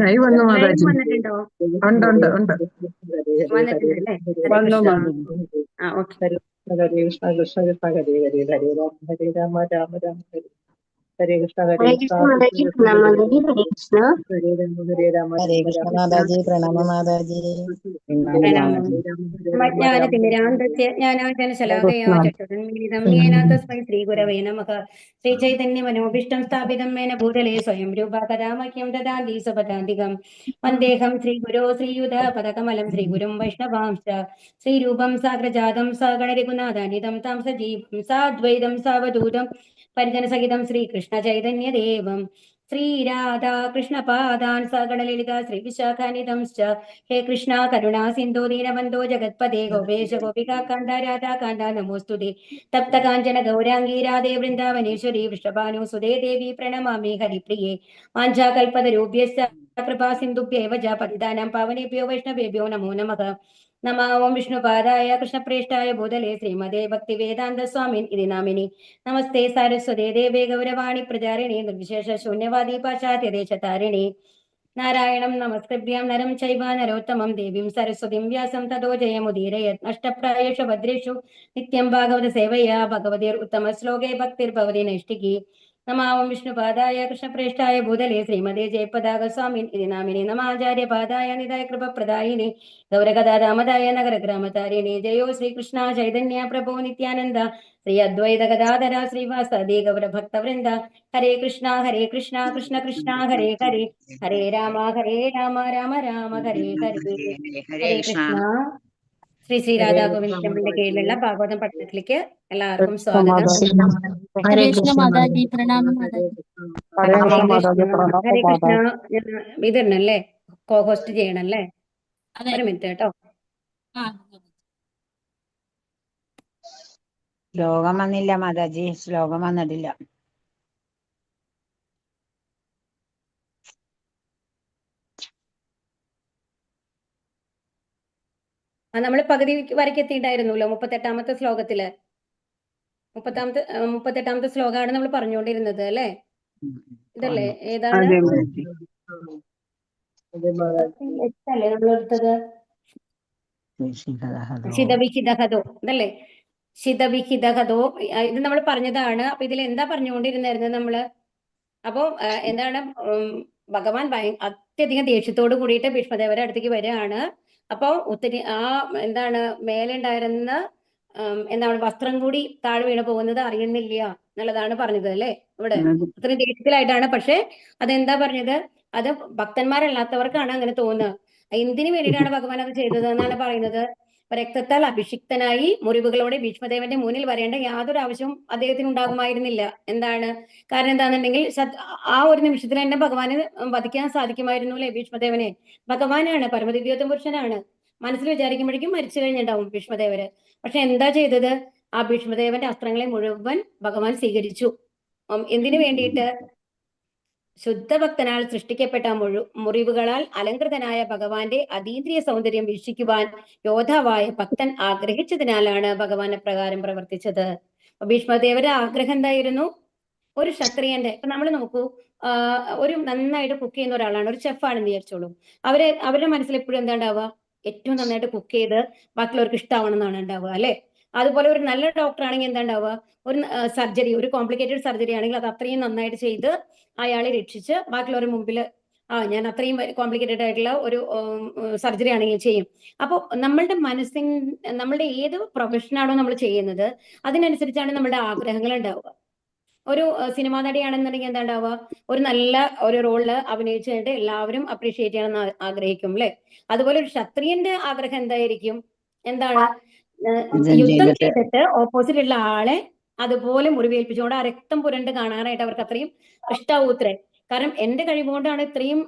Live വന്നു live Mataji. വന്നിട്ടുണ്ടോ? ഉണ്ട് ഉണ്ട് ഉണ്ട് വന്നിട്ടുണ്ടല്ലേ? ഹരേ വന്നു കൃഷ്ണ. വന്നു. ഓക്കെ. ഹരേ കൃഷ്ണ കൃഷ്ണ കൃഷ്ണ ഹരേ ഹരേ ഹരേ രാമ രാമ രാമ ഹരേ ഹരേ കൃഷ്ണ ഹരേ കൃഷ്ണ മാതാജി, പ്രണാമം മാതാജി. ഹരേ കൃഷ്ണ. ഹരേ രാമ ഹരേ രാമ ഹരേ രാമ കൃഷ്ണ രാമ മാതാജി, പ്രണാമ മാതാജി. പ്രണാമം. രാമ ജ്ഞാനതിമിരാന്തസ്യ ജ്ഞാനാഞ്ജനശലാകയാ ചക്ഷുരുന്മീലിതം യേന തസ്മൈ ശ്രീഗുരവേ നമഃ. ശ്രീചൈതന്യമനോഭീഷ്ടം സ്ഥാപിതം മേന ഭൂതലേ സ്വയം രൂപ കഥാ മഹ്യം ദദാതി സ്വപദാന്തികം. വന്ദേഹം ശ്രീഗുരോ ശ്രീയുതപദകമലം ശ്രീഗുരും വൈഷ്ണവാംശ്ച ശ്രീരൂപം സാഗ്രജാതം സഗണരഘുനാഥാനിതം താം സജീവം സാദ്വൈതം സാവധൂതം പരിജനസഹിതം ശ്രീകൃഷ്ണ ചൈതന്യദേവം ശ്രീരാധാ കൃഷ്ണപാദാൻ സഗണലളിത ശ്രീവിശാഖാനിതംശ്ച. ഹേ കൃഷ്ണ കരുണാ സിന്ധോ ദീനബന്ധോ ജഗത്പദേ ഗോപേശ ഗോപികാന്ത രാധാകാന്ത നമോസ്തുതേ. തപ്തകാഞ്ചന ഗൗരാംഗീ രാധേ വൃന്ദാവനേശ്വരി വൃഷഭാനുസുതേ ദേവി പ്രണമാമി ഹരിപ്രിയേ. വാഞ്ചാകൽപതരൂപ്യശ്ച കൃപാ സിന്ധുഭ്യൈവ ച പതിതാനാം പാവനേഭ്യോ വൈഷ്ണവേഭ്യോ നമോ നമഃ. നമോ ഓം വിഷ്ണുപാദായ കൃഷ്ണപ്രേഷ്ഠായ ഭൂതലേ ശ്രീമതേ ഭക്തിവേദാന്ത സ്വാമിൻ ഇതി നാമിനി. നമസ്തേ സാരസ്വതേ ദേവേ ഗൗരവാണി പ്രചാരിണി നിർവിശേഷ ശൂന്യവാദി പാശ്ചാത്യദേശതാരിണി. നാരായണം നമസ്കൃഭ്യം നരം ചൈവ നരോത്തമം ദേവീം സരസ്വതിം വ്യാസം തതോ ജയമുദീരയത്. നഷ്ടപ്രായേഷു ഭദ്രേഷു നിത്യം ഭാഗവത സേവയാ ഭഗവതിർ ഉത്തമ ശ്ലോകേ ഭക്തിർഭവതി നൈഷ്ഠികി. നമോ ഓം വിഷ്ണുപാദായ കൃഷ്ണപ്രേഷ്ഠായ ഭൂതലേ ശ്രീമതേ ജയപതാക സ്വാമിൻ ഇതി നാമിനി. നമാചാര്യപാദായ നിതായ കൃപപ്രദായിനി ഗൗരഗദാദാമദായ നഗരഗ്രാമതാരിണി. ജയോ ശ്രീകൃഷ്ണ ചൈതന്യ പ്രഭോ നിത്യാനന്ദ ശ്രീ അദ്വൈത ഗദാധര ശ്രീവാസദി ഗൗരഭക്തവൃന്ദ. ഹരേ കൃഷ്ണ കൃഷ്ണ കൃഷ്ണ ഹരേ ഹരേ ഹരേ രാമ രാമ രാമ ഹരേ ഹരേ. ഹരേ കൃഷ്ണ. ശ്രീ രാധാഗോവിന്ദ ടെമ്പിളിന്റെ കീഴിലുള്ള ഭാഗവതം പഠനത്തിലേക്ക് എല്ലാവർക്കും സ്വാഗതം. ഹരേ കൃഷ്ണ മാതാജി, പ്രണാമം മാതാജി. ഹരേ കൃഷ്ണ മാതാജി, പ്രണാമ ഹരേ കൃഷ്ണ. മാതാജി. ഇതുണ്ടല്ലേ, കോ ഹോസ്റ്റ് ചെയ്യണല്ലേ? ഒരു മിനിറ്റ് കേട്ടോ. ശ്ലോകം വന്നില്ല മാതാജി, ശ്ലോകം വന്നിട്ടില്ല. നമ്മൾ പകുതി വരയ്ക്ക് എത്തിയിട്ടായിരുന്നല്ലോ 38ാമത്തെ ശ്ലോകത്തില്. 38ാമത്തെ ശ്ലോകമാണ് നമ്മൾ പറഞ്ഞുകൊണ്ടിരുന്നത് അല്ലേ? ഇതല്ലേ? ഏതാണ്? എട്ടല്ലേ നമ്മൾ എടുത്തത്? ശിതവിഹിതഹതോ ഇതല്ലേ? ശിതവിഹിതഹതോ. ഇത് നമ്മൾ പറഞ്ഞതാണ്. അപ്പൊ ഇതിൽ എന്താ പറഞ്ഞുകൊണ്ടിരുന്നായിരുന്നത് നമ്മള്? അപ്പോ എന്താണ്, ഭഗവാൻ അത്യധികം ദേഷ്യത്തോട് കൂടിയിട്ട് ഭീഷ്മദേവരുടെ അടുത്തേക്ക് വരികയാണ്. അപ്പൊ ഒത്തിരി എന്താണ് മേലുണ്ടായിരുന്ന എന്താണ് വസ്ത്രം കൂടി താഴെ വീണ് പോകുന്നത് അറിയുന്നില്ല എന്നുള്ളതാണ് പറഞ്ഞത് അല്ലേ? ഇവിടെ അത്രയും ദേഷ്യത്തിലായിട്ടാണ്. പക്ഷെ അതെന്താ പറഞ്ഞത്? അത് ഭക്തന്മാരല്ലാത്തവർക്കാണ് അങ്ങനെ തോന്നുന്നത്. എന്തിനു വേണ്ടിയിട്ടാണ് ഭഗവാൻ അത് ചെയ്തത് എന്നാണ് പറയുന്നത്. രക്തത്താൽ അഭിഷിക്തനായി മുറിവുകളോടെ ഭീഷ്മദേവന്റെ മുന്നിൽ വരേണ്ട യാതൊരു ആവശ്യവും അദ്ദേഹത്തിന് ഉണ്ടാകുമായിരുന്നില്ല. എന്താണ് കാരണം? എന്താണെന്നുണ്ടെങ്കിൽ ആ ഒരു നിമിഷത്തിൽ തന്നെ ഭഗവാന് വധിക്കാൻ സാധിക്കുമായിരുന്നു അല്ലെ ഭീഷ്മദേവനെ? ഭഗവാനാണ്, പരമദിവ്യോത്തമ പുരുഷനാണ്. മനസ്സിൽ വിചാരിക്കുമ്പോഴേക്കും മരിച്ചു കഴിഞ്ഞിട്ടുണ്ടാവും ഭീഷ്മദേവര്. പക്ഷെ എന്താ ചെയ്തത്? ആ ഭീഷ്മദേവന്റെ അസ്ത്രങ്ങളെ മുഴുവൻ ഭഗവാൻ സ്വീകരിച്ചു. എന്തിനു വേണ്ടിയിട്ട്? ശുദ്ധഭക്തനാൽ സൃഷ്ടിക്കപ്പെട്ട മുറിവുകളാൽ അലങ്കൃതനായ ഭഗവാന്റെ അതീന്ദ്രിയ സൗന്ദര്യം വീക്ഷിക്കുവാൻ യോദ്ധാവായ ഭക്തൻ ആഗ്രഹിച്ചതിനാലാണ് ഭഗവാൻ അപ്രകാരം പ്രവർത്തിച്ചത്. ഭീഷ്മദേവരുടെ ആഗ്രഹം എന്തായിരുന്നു? ഒരു ക്ഷത്രിയന്റെ, ഇപ്പൊ നമ്മൾ നോക്കൂ, ഒരു നന്നായിട്ട് കുക്ക് ചെയ്യുന്ന ഒരാളാണ്, ഒരു ഷെഫാണെന്ന് വിചാരിച്ചോളൂ. അവരുടെ മനസ്സിൽ എപ്പോഴും എന്താ ഉണ്ടാവുക? ഏറ്റവും നന്നായിട്ട് കുക്ക് ചെയ്ത് ബാക്കിയുള്ളവർക്ക് ഇഷ്ടമാവണം എന്നാണ് ഉണ്ടാവുക അല്ലെ? അതുപോലെ ഒരു നല്ല ഡോക്ടർ ആണെങ്കിൽ എന്താ ഉണ്ടാവുക? ഒരു സർജറി, ഒരു കോംപ്ലിക്കേറ്റഡ് സർജറി ആണെങ്കിൽ അത് അത്രയും നന്നായിട്ട് ചെയ്ത് അയാളെ രക്ഷിച്ച് ബാക്കിയുള്ളവരുടെ മുമ്പിൽ ഞാൻ അത്രയും കോംപ്ലിക്കേറ്റഡ് ആയിട്ടുള്ള ഒരു സർജറി ആണെങ്കിൽ ചെയ്യും. അപ്പോൾ നമ്മളുടെ ഏത് പ്രൊഫഷനാണോ നമ്മൾ ചെയ്യുന്നത് അതിനനുസരിച്ചാണ് നമ്മുടെ ആഗ്രഹങ്ങൾ ഉണ്ടാവുക. ഒരു സിനിമാ നടിയാണെന്നുണ്ടെങ്കിൽ എന്താ ഉണ്ടാവുക? ഒരു നല്ല ഒരു റോളില് അഭിനയിച്ചിട്ട് എല്ലാവരും അപ്രീഷിയേറ്റ് ചെയ്യണമെന്ന് ആഗ്രഹിക്കും അല്ലെ? അതുപോലെ ഒരു ക്ഷത്രിയന്റെ ആഗ്രഹം എന്തായിരിക്കും? എന്താണ്? യുദ്ധം ചെയ്തിട്ട് ഓപ്പോസിറ്റ് ഉള്ള ആളെ അതുപോലെ മുറിവേൽപ്പിച്ചുകൊണ്ട് ആ രക്തം പുരണ്ട് കാണാനായിട്ട് അവർക്ക് അത്രയും ഇഷ്ടാവൂത്രേ. കാരണം എന്റെ കഴിവുകൊണ്ടാണ് ഇത്രയും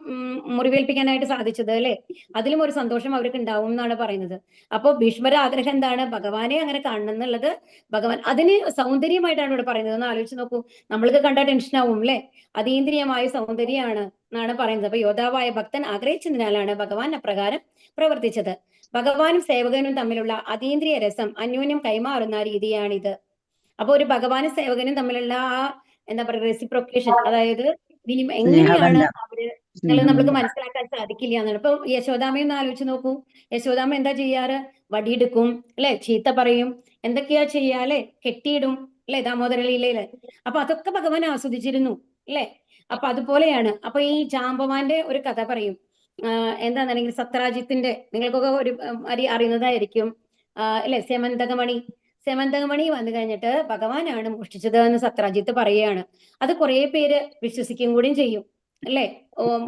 മുറിവേൽപ്പിക്കാനായിട്ട് സാധിച്ചത് അല്ലെ? അതിലും ഒരു സന്തോഷം അവർക്ക് ഉണ്ടാവും എന്നാണ് പറയുന്നത്. അപ്പോൾ ഭീഷ്മര ആഗ്രഹം എന്താണ്? ഭഗവാനെ അങ്ങനെ കാണണം എന്നുള്ളത്. ഭഗവാൻ അതിന് സൗന്ദര്യമായിട്ടാണ് ഇവിടെ പറയുന്നത്. ഒന്ന് ആലോചിച്ച് നോക്കൂ. നമ്മൾക്ക് കണ്ടാൽ ടെൻഷൻ ആവും അല്ലെ? അതീന്ദ്രിയമായ സൗന്ദര്യമാണ് എന്നാണ് പറയുന്നത്. അപ്പൊ യോദ്ധാവായ ഭക്തൻ ആഗ്രഹിച്ചതിനാലാണ് ഭഗവാൻ അപ്രകാരം പ്രവർത്തിച്ചത്. ഭഗവാനും സേവകനും തമ്മിലുള്ള അതീന്ദ്രിയ രസം അന്യോന്യം കൈമാറുന്ന രീതിയാണിത്. അപ്പൊ ഒരു ഭഗവാനും സേവകനും തമ്മിലുള്ള ആ എന്താ പറയുക റെസിപ്രൊക്കേഷൻ, അതായത് എങ്ങനെയാണ് അവര് എന്നുള്ളത് നമ്മൾക്ക് മനസ്സിലാക്കാൻ സാധിക്കില്ല എന്നാണ്. ഇപ്പൊ യശോദാമ്മയെ ഒന്ന് ആലോചിച്ച് നോക്കൂ. യശോദാമ്മ എന്താ ചെയ്യാറ്? വടിയെടുക്കും, അല്ലെ, ചീത്ത പറയും, എന്തൊക്കെയാ ചെയ്യാ, അല്ലെ, കെട്ടിയിടും, അല്ലെ, ദാമോദര ലീലയില്. അപ്പൊ അതൊക്കെ ഭഗവാൻ ആസ്വദിച്ചിരുന്നു, അല്ലെ. അപ്പൊ അതുപോലെയാണ്. അപ്പൊ ഈ ജാമ്പവാന്റെ ഒരു കഥ പറയും. എന്താണെന്നുണ്ടെങ്കിൽ സത്രാജിത്തിന്റെ, നിങ്ങൾക്കൊക്കെ ഒരു അറിയുന്നതായിരിക്കും, അല്ലെ, സെമന്തകമണി വന്നു കഴിഞ്ഞിട്ട് ഭഗവാനാണ് മോഷ്ടിച്ചത് എന്ന് സത്രാജിത്ത് പറയുകയാണ്. അത് കുറെ പേര് വിശ്വസിക്കും കൂടിയും ചെയ്യും, അല്ലെ.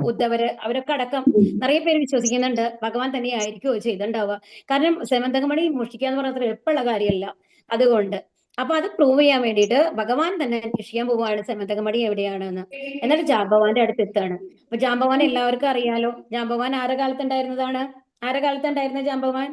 ഉദ്ധവര് അവരൊക്കെ അടക്കം നിറയെ പേര് വിശ്വസിക്കുന്നുണ്ട് ഭഗവാൻ തന്നെ ആയിരിക്കുമോ ചെയ്തിട്ടുണ്ടാവുക. കാരണം സെമന്തകമണി മോഷ്ടിക്കുക എന്ന് പറഞ്ഞാൽ എളുപ്പമുള്ള കാര്യമല്ല. അതുകൊണ്ട് അപ്പൊ അത് പ്രൂവ് ചെയ്യാൻ വേണ്ടിയിട്ട് ഭഗവാൻ തന്നെ അന്വേഷിക്കാൻ പോവുകയാണ് സെമന്തകമണി എവിടെയാണെന്ന്. എന്നിട്ട് ജാമ്പവാന്റെ അടുത്ത് എത്താണ്. അപ്പൊ ജാമ്പവാൻ എല്ലാവർക്കും അറിയാലോ. ജാമ്പവാൻ ആരുടെ കാലത്തുണ്ടായിരുന്നതാണ്? ആരുടെ കാലത്തുണ്ടായിരുന്ന ജാമ്പവാൻ?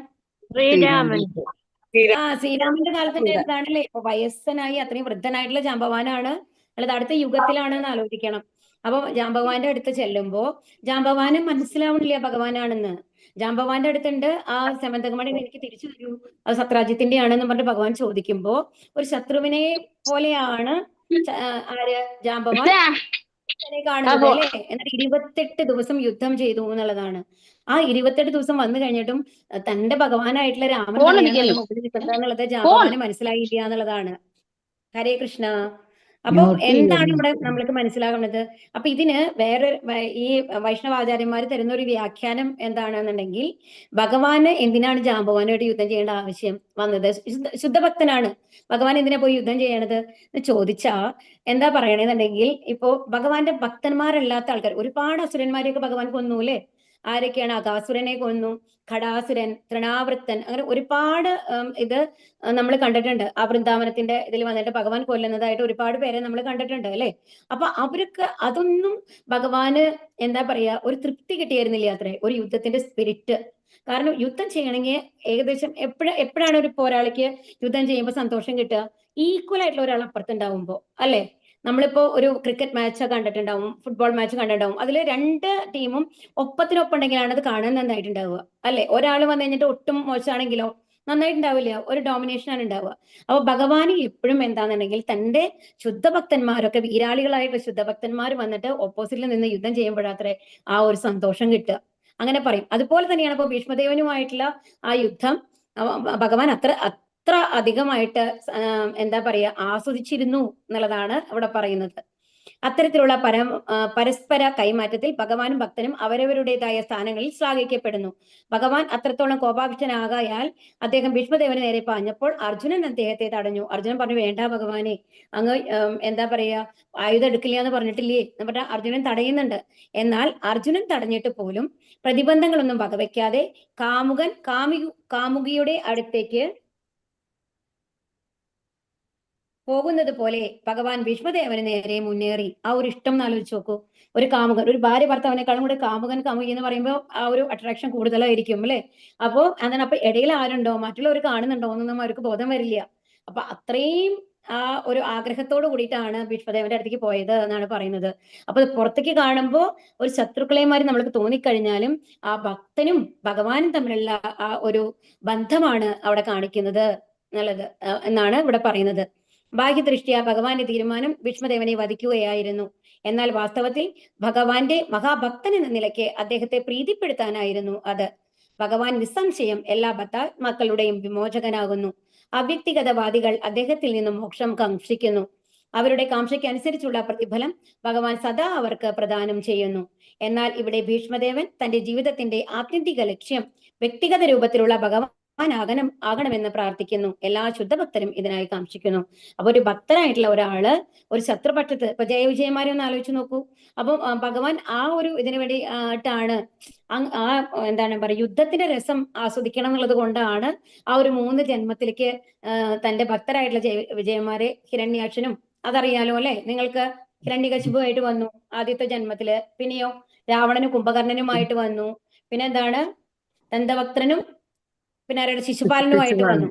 ശ്രീരാമന്റെ കാലത്തുണ്ടായിരുന്നതാണ്, അല്ലേ. ഇപ്പൊ വയസ്സനായി അത്രയും വൃദ്ധനായിട്ടുള്ള ജാമ്പവാനാണ്, അല്ലാതെ അടുത്ത യുഗത്തിലാണ് എന്ന് ആലോചിക്കണം. അപ്പൊ ജാമ്പവാന്റെ അടുത്ത് ചെല്ലുമ്പോ ജാമ്പവാന് മനസ്സിലാവണില്ല ഭഗവാനാണെന്ന്. ജാമ്പവാന്റെ അടുത്തുണ്ട് ആ സെമന്തകമണി എനിക്ക് തിരിച്ചു തരൂ, അത് സത്രാജിത്തിന്റെ ആണെന്ന് പറഞ്ഞിട്ട് ഭഗവാൻ ചോദിക്കുമ്പോ ഒരു ശത്രുവിനെ പോലെയാണ് ആര് ജാമ്പവാൻ കാണുന്നത്, അല്ലെ. എന്നിട്ട് 28 ദിവസം യുദ്ധം ചെയ്തു എന്നുള്ളതാണ്. ആ 28 ദിവസം വന്നു കഴിഞ്ഞിട്ടും തന്റെ ഭഗവാനായിട്ടുള്ള രാമൻ തന്നെയാണ് മുമ്പിൽ നിൽക്കുന്നത് എന്നുള്ളത് ജാമ്പവാന് മനസ്സിലായില്ല എന്നുള്ളതാണ്. ഹരേ കൃഷ്ണ. അപ്പൊ എന്താണ് ഇവിടെ നമ്മൾക്ക് മനസ്സിലാകുന്നത്? അപ്പൊ ഇതിന് വേറെ ഈ വൈഷ്ണവാചാര്യന്മാർ തരുന്ന ഒരു വ്യാഖ്യാനം എന്താണെന്നുണ്ടെങ്കിൽ, ഭഗവാന് എന്തിനാണ് ജാമ്പവാനായിട്ട് യുദ്ധം ചെയ്യേണ്ട ആവശ്യം വന്നത്? ശുദ്ധഭക്തനാണ്, ഭഗവാൻ എന്തിനാ പോയി യുദ്ധം ചെയ്യണത് എന്ന് ചോദിച്ചാ എന്താ പറയണെന്നുണ്ടെങ്കിൽ, ഇപ്പോ ഭഗവാന്റെ ഭക്തന്മാരല്ലാത്ത ആൾക്കാർ ഒരുപാട് അസുരന്മാരെയൊക്കെ ഭഗവാൻ കൊന്നു, അല്ലെ. ആരൊക്കെയാണ്? അകാസുരനെ കൊന്നു, ഖടാസുരൻ, തൃണാവൃത്തൻ, അങ്ങനെ ഒരുപാട് ഇത് നമ്മൾ കണ്ടിട്ടുണ്ട്. ആ വൃന്ദാവനത്തിന്റെ ഇതിൽ വന്നിട്ട് ഭഗവാൻ കൊല്ലുന്നതായിട്ട് ഒരുപാട് പേരെ നമ്മൾ കണ്ടിട്ടുണ്ട്, അല്ലെ. അപ്പൊ അവർക്ക് അതൊന്നും ഭഗവാന് എന്താ പറയാ ഒരു തൃപ്തി കിട്ടിയായിരുന്നില്ല അത്രേ, ഒരു യുദ്ധത്തിന്റെ സ്പിരിറ്റ്. കാരണം യുദ്ധം ചെയ്യണമെങ്കിൽ ഏകദേശം എപ്പോഴാണ് ഒരു പോരാളിക്ക് യുദ്ധം ചെയ്യുമ്പോൾ സന്തോഷം കിട്ടുക? ഈക്വൽ ആയിട്ടുള്ള ഒരാൾ അപ്പുറത്തുണ്ടാവുമ്പോ, അല്ലെ. നമ്മളിപ്പോ ഒരു ക്രിക്കറ്റ് മാച്ച് കണ്ടിട്ടുണ്ടാവും, ഫുട്ബോൾ മാച്ച് കണ്ടിട്ടുണ്ടാവും. അതിൽ രണ്ട് ടീമും ഒപ്പത്തിനൊപ്പം ഉണ്ടെങ്കിലാണ് അത് കാണാൻ നന്നായിട്ടുണ്ടാവുക, അല്ലെ. ഒരാൾ വന്നു കഴിഞ്ഞിട്ട് ഒട്ടും മോശമാണെങ്കിലോ നന്നായിട്ടുണ്ടാവില്ല, ഒരു ഡോമിനേഷൻ ആണ് ഉണ്ടാവുക. അപ്പൊ ഭഗവാന് എപ്പോഴും എന്താണെന്നുണ്ടെങ്കിൽ തന്റെ ശുദ്ധഭക്തന്മാരൊക്കെ, വീരാളികളായിട്ടുള്ള ശുദ്ധഭക്തന്മാർ വന്നിട്ട് ഓപ്പോസിറ്റിൽ നിന്ന് യുദ്ധം ചെയ്യുമ്പോഴാത്രേ ആ ഒരു സന്തോഷം കിട്ടുക. അങ്ങനെ പറയും. അതുപോലെ തന്നെയാണ് ഇപ്പൊ ഭീഷ്മദേവനുമായിട്ടുള്ള ആ യുദ്ധം ഭഗവാൻ അത്ര അധികമായിട്ട് എന്താ പറയാ ആസ്വദിച്ചിരുന്നു എന്നുള്ളതാണ് അവിടെ പറയുന്നത്. അത്തരത്തിലുള്ള പരസ്പര കൈമാറ്റത്തിൽ ഭഗവാനും ഭക്തനും അവരവരുടേതായ സ്ഥാനങ്ങളിൽ ശ്ലാഘിക്കപ്പെടുന്നു. ഭഗവാൻ അത്രത്തോളം കോപാഭിഷ്ടനാകായാൽ അദ്ദേഹം ഭീഷ്മദേവന് നേരെ പാഞ്ഞപ്പോൾ അർജുനൻ അദ്ദേഹത്തെ തടഞ്ഞു. അർജുനൻ പറഞ്ഞു, വേണ്ട ഭഗവാനെ, അങ്ങ് എന്താ പറയാ ആയുധം എടുക്കില്ല എന്ന് പറഞ്ഞിട്ടില്ലേ എന്ന് പറഞ്ഞാൽ അർജുനൻ തടയുന്നുണ്ട്. എന്നാൽ അർജുനൻ തടഞ്ഞിട്ട് പോലും പ്രതിബന്ധങ്ങളൊന്നും വകവെക്കാതെ കാമുകിയുടെ അടുത്തേക്ക് പോകുന്നത് പോലെ ഭഗവാൻ ഭീഷ്മദേവന് നേരെ മുന്നേറി. ആ ഒരു ഇഷ്ടം എന്ന് ആലോചിച്ച് നോക്കൂ. ഒരു കാമുകൻ, ഒരു ഭാര്യ ഭർത്താവിനേക്കാളും കൂടെ കാമുകി എന്ന് പറയുമ്പോൾ ആ ഒരു അട്രാക്ഷൻ കൂടുതലായിരിക്കും, അല്ലെ. അപ്പോ അങ്ങനെ അപ്പൊ ഇടയിൽ ആരുണ്ടോ, മറ്റുള്ളവർ കാണുന്നുണ്ടോ എന്നൊന്നും അവർക്ക് ബോധം വരില്ല. അപ്പൊ അത്രയും ആ ഒരു ആഗ്രഹത്തോട് കൂടിയിട്ടാണ് ഭീഷ്മദേവന്റെ അടുത്തേക്ക് പോയത് എന്നാണ് പറയുന്നത്. അപ്പൊ പുറത്തേക്ക് കാണുമ്പോൾ ഒരു ശത്രുക്കളെമാരി നമ്മൾക്ക് തോന്നിക്കഴിഞ്ഞാലും ആ ഭക്തനും ഭഗവാനും തമ്മിലുള്ള ആ ഒരു ബന്ധമാണ് അവിടെ കാണിക്കുന്നത് എന്നുള്ളത് എന്നാണ് ഇവിടെ പറയുന്നത്. ബാഹ്യദൃഷ്ട്യാ ഭഗവാന്റെ തീരുമാനം ഭീഷ്മദേവനെ വധിക്കുകയായിരുന്നു. എന്നാൽ വാസ്തവത്തിൽ ഭഗവാന്റെ മഹാഭക്തൻ എന്ന നിലയ്ക്ക് അദ്ദേഹത്തെ പ്രീതിപ്പെടുത്താനായിരുന്നു അത്. ഭഗവാൻ നിസ്സംശയം എല്ലാ ഭക്താത്മാക്കളുടെയും വിമോചകനാകുന്നു. അവ്യക്തിഗതവാദികൾ അദ്ദേഹത്തിൽ നിന്നും മോക്ഷം കാക്ഷിക്കുന്നു. അവരുടെ കാംക്ഷയ്ക്ക് അനുസരിച്ചുള്ള പ്രതിഫലം ഭഗവാൻ സദാ അവർക്ക് പ്രദാനം ചെയ്യുന്നു. എന്നാൽ ഇവിടെ ഭീഷ്മദേവൻ തന്റെ ജീവിതത്തിന്റെ ആത്യന്തിക ലക്ഷ്യം വ്യക്തിഗത രൂപത്തിലുള്ള ഭഗവാൻ ആകണമെന്ന് പ്രാർത്ഥിക്കുന്നു. എല്ലാ ശുദ്ധഭക്തരും ഇതിനായി കാക്ഷിക്കുന്നു. അപ്പൊ ഒരു ഭക്തനായിട്ടുള്ള ഒരാള് ഒരു ശത്രുപക്ഷത്ത്, ഇപ്പൊ ജയവിജയന്മാരെ ഒന്ന് ആലോചിച്ച് നോക്കൂ. അപ്പൊ ഭഗവാൻ ആ ഒരു ഇതിനു വേണ്ടി ആയിട്ടാണ് ആ എന്താണ് പറയുക, യുദ്ധത്തിന്റെ രസം ആസ്വദിക്കണം എന്നുള്ളത് കൊണ്ടാണ് ആ ഒരു 3 ജന്മത്തിലേക്ക് തന്റെ ഭക്തരായിട്ടുള്ള വിജയന്മാരെ, ഹിരണ്യാക്ഷനും അതറിയാലോ, അല്ലെ നിങ്ങൾക്ക്. ഹിരണ്യകശിപുവായിട്ട് വന്നു ആദ്യത്തെ ജന്മത്തില്. പിന്നെയോ രാവണനും കുംഭകർണനുമായിട്ട് വന്നു. പിന്നെ എന്താണ്, ദന്തവക്ത്രനും പിന്നെ ആരുടെ ശിശുപാലനുമായിട്ട് വന്നു.